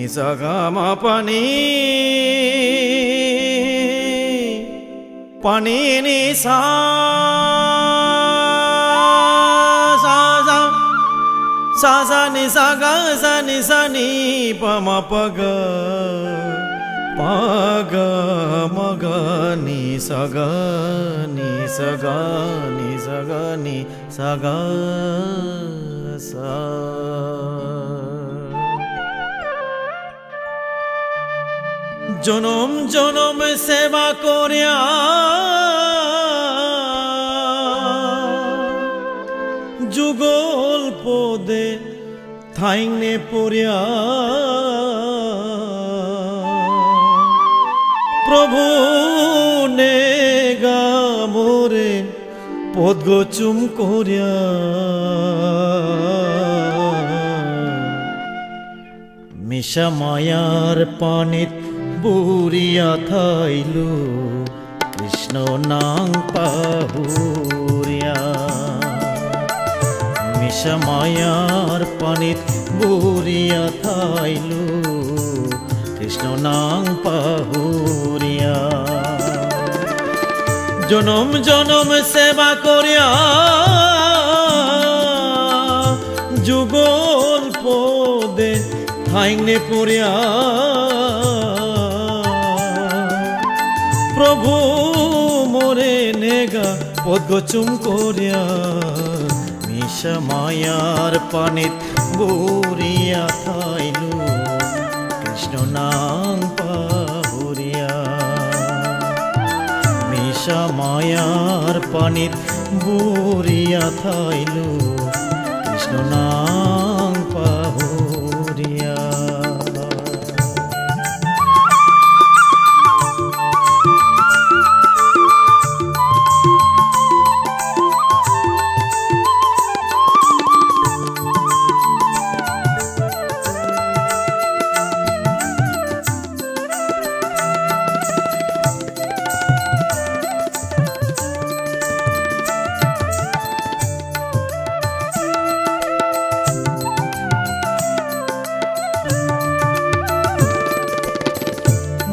sa ga ma pa ni ni sa ni sa ga sa ni pa ma pa ga ma ga ni sa ga ni sa ga ni sa ga ni sa ga sa। জনম জনম সেবা করিয়া যুগল পদে থাইনে পড়িয়া প্রভু নে গামরে পদগচুম করিয়া মিশা মায়ার পানিত বুড়িয়া থাইলু কৃষ্ণ নাং পাহুরিয়া মিশা মায়ার পানিত বুড়িয়া থাইলু কৃষ্ণ নাং পাহুরিয়া জনম জনম সেবা করিয়া যুগল পদে থাইনে পড়িয়া প্রভু মোরে নেগা পদগচুম করিয়া মিশা মায়ার পানিত বুড়িয়া থাইলু কৃষ্ণ নাং পাহুরিয়া মিশা মায়ার পানিত বুড়িয়া থাইলু কৃষ্ণ নাং পাহুরিয়া।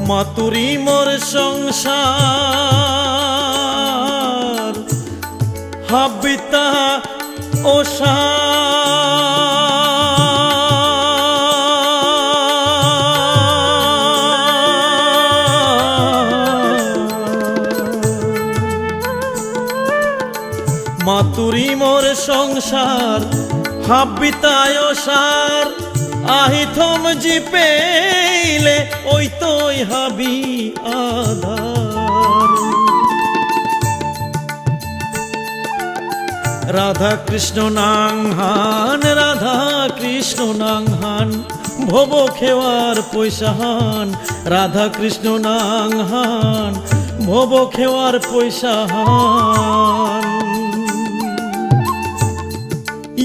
মাতুরি মোর সংসার হাবিতা ওষা মাতুরি মোর সংসার হাবিতায় ওষার আহিথম জিপেইলে ওই তোই হাবি আধার। রাধা কৃষ্ণ নাংহান রাধা কৃষ্ণ নাংহান ভব খেওয়ার পয়সাহান রাধা কৃষ্ণ নাংহান ভব খেওয়ার পয়সাহান।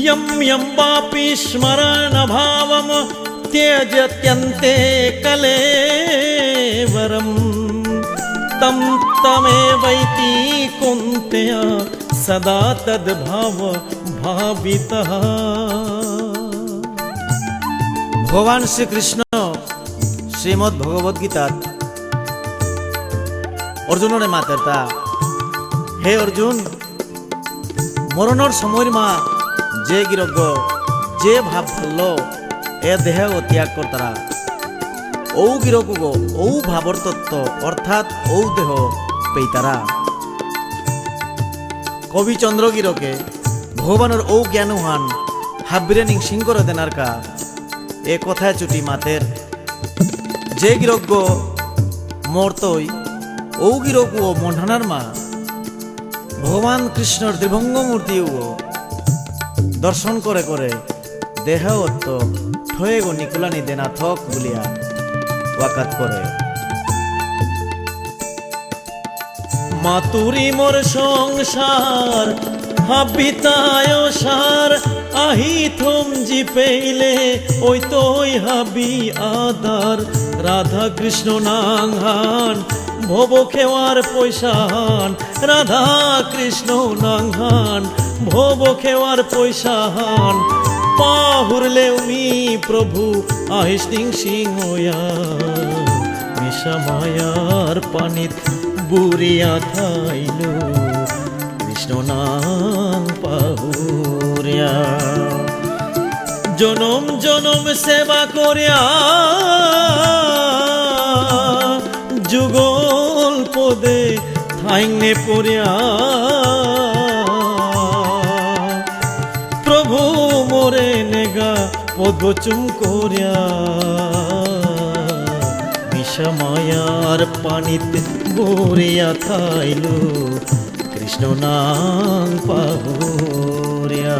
यम यम वापि स्मरण भावम त्यजत्यन्ते कलेवरम तम तमेवैति कुन्त्या सदा तद्भाव भावितः। भगवान श्री कृष्ण श्रीमद् भगवद गीता अर्जुनरे मातेरता हे अर्जुन मरणर समय मा जे गिरज्ञ जे भाव भल्लो ए देह त्याग करतारा औ गिरज्ञ औ भावर तत्व अर्थात औ देह पेतारा। कवि चंद्र गिरके भगवानर औ ज्ञानहान हाबिरे निंसिं करे देनार का ए कथा चुटी मातेर जे गिरज्ञ मर्तई औ गिरज्ञ मन्धानार मा भगवान कृष्णर त्रिभंग मूर्ति दर्शन करे करे देहत्व ठये गो निकुलानी देना थक बुलिया वाकात करे। मातुरी मोर संसार हाबिताय सार आही थम जी पेले ओई तोई हाबी आदार। राधा कृष्ण नांगहान भव खेवार पयसाहान राधा कृष्ण नांगहान भव खेवार पयसाहान পাহুরলে উমি প্রভু আহিষ্টিং সিংহয়া মিশা মায়ার পানিত বুড়িয়া থাইল কৃষ্ণ নাম পাহুরিয়া জনম জনম সেবা করিয়া যুগল পদে থাইংনে পড়িয়া প্রভু মোরে নেগা পদচুম করিয়া মিশা মায়ার পানিতে বুড়িয়া থাইল কৃষ্ণ নাম পাহুরিয়া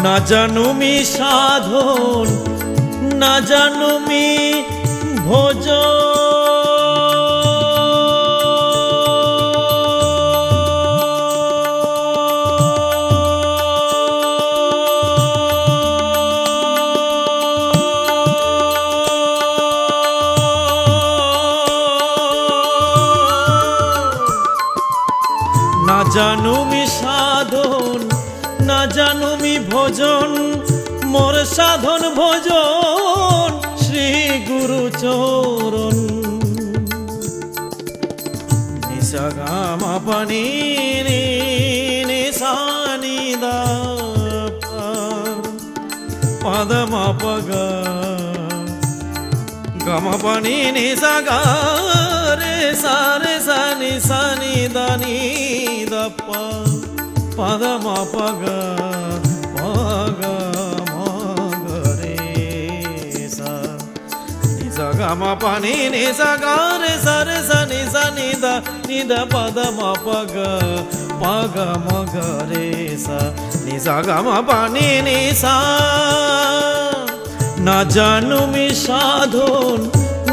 না জানুমি সাধন না জানুমি ভোজ না জানুমি সাধন না জানুমি ভজন মোর সাধন ভজন শ্রী গুরু চরণ নিসা গামা পানি নিসানি দা পদ মা পগ গামা পানি নিসা গা রে সা রে সা নি সা নি দা নি দা পা পদ মা পগ পগ মগ রে সা নি সা গা মা পা নি নি সা গা রে সা নি সা নি দা পদ মা পগ পগ মগ রে সা নি সা গা মা পা নি নি সা না জানুমি সাধন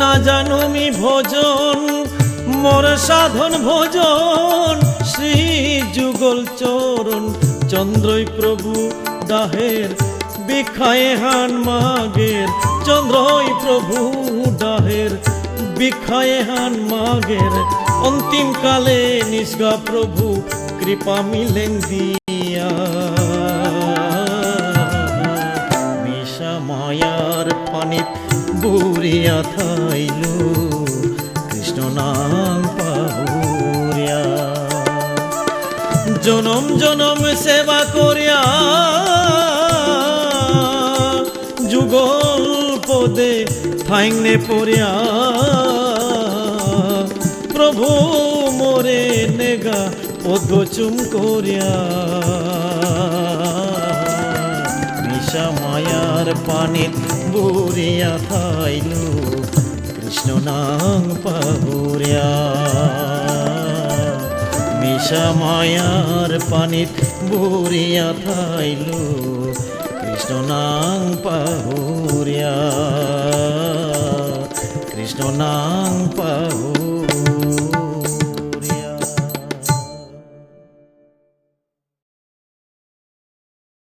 না জানুমি ভজন মোর সাধন ভজন শ্রী যুগল চরণ চন্দ্রই প্রভু ডাহের বিখায়ে হান মাগের চন্দ্রই প্রভু ডাহের বিখায়ে হান মাগের অন্তিম কালে নিষ্গা প্রভু কৃপা মিলেন দিয়া মিশা মায়ার পানিত বুড়িয়া থাইল কৃষ্ণ নাম পাহুরিয়া জনম জনম সেবা করিয়া যুগল পদে থাইংনে পড়িয়া প্রভু মোরে নেগা পদচুম করিয়া মিশা মায়ার পানিত বুড়িয়া থাইল কৃষ্ণ নাম পাহুরিয়া মিশা মায়ার পানিত বুড়িয়া থাইল কৃষ্ণ নাম পাহুরিয়া কৃষ্ণ নাম পাহু